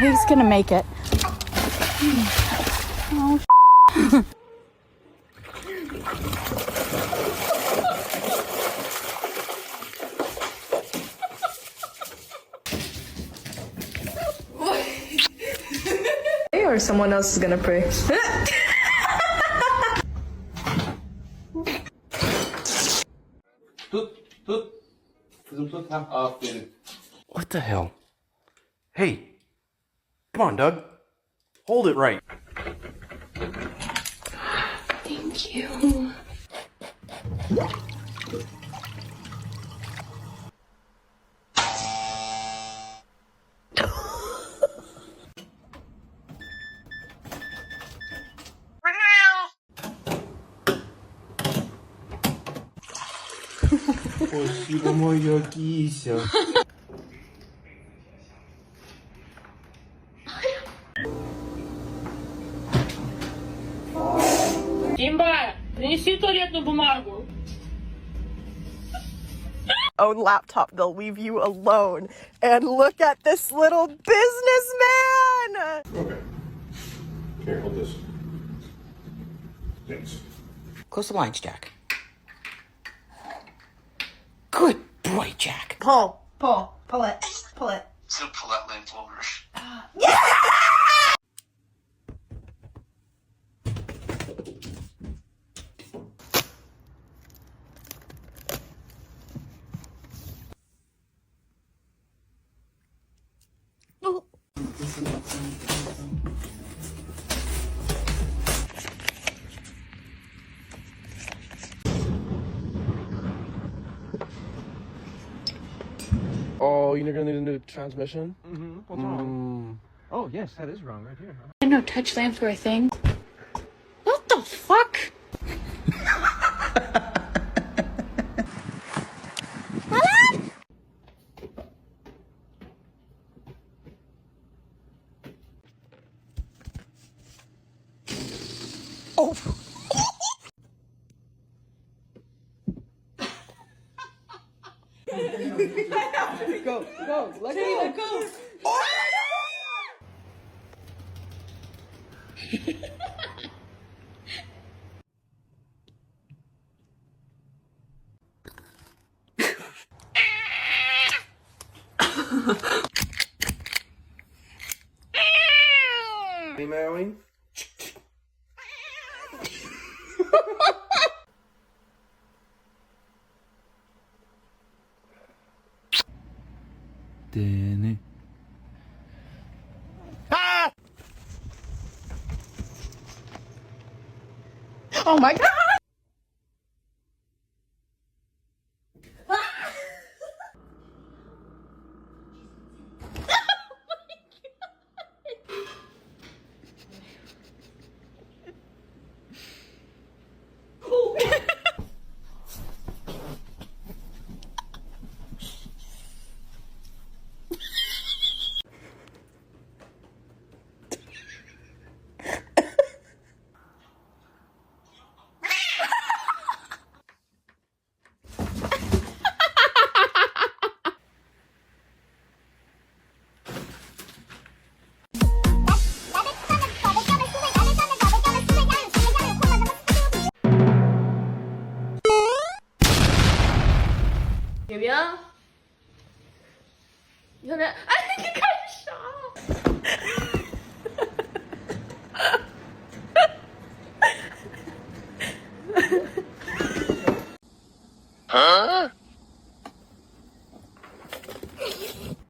he's gonna make it. Oh, or someone else is gonna pray. Tut. Kızım tut. Ha, aferin. What the hell? Hey, come on, Doug. Hold it right. Thank you. Спасибо, моя кися. Симба, принеси туалетную бумагу. Own laptop, they'll leave you alone. And look at this little businessman! Okay. Here, hold this. Thanks. Close the blinds, Jack. Good boy, Jack. Pull it. Still pull that lamp over. Oh, you're gonna need a new transmission? Mm-hmm. What's wrong? Oh, yes, that is wrong right here. Huh? I didn't know touch lamps were a thing. What the fuck? Oh, Go. Let go. Any meowing? Danny. Oh my god! Julia? Julia? I think I got shot. Huh?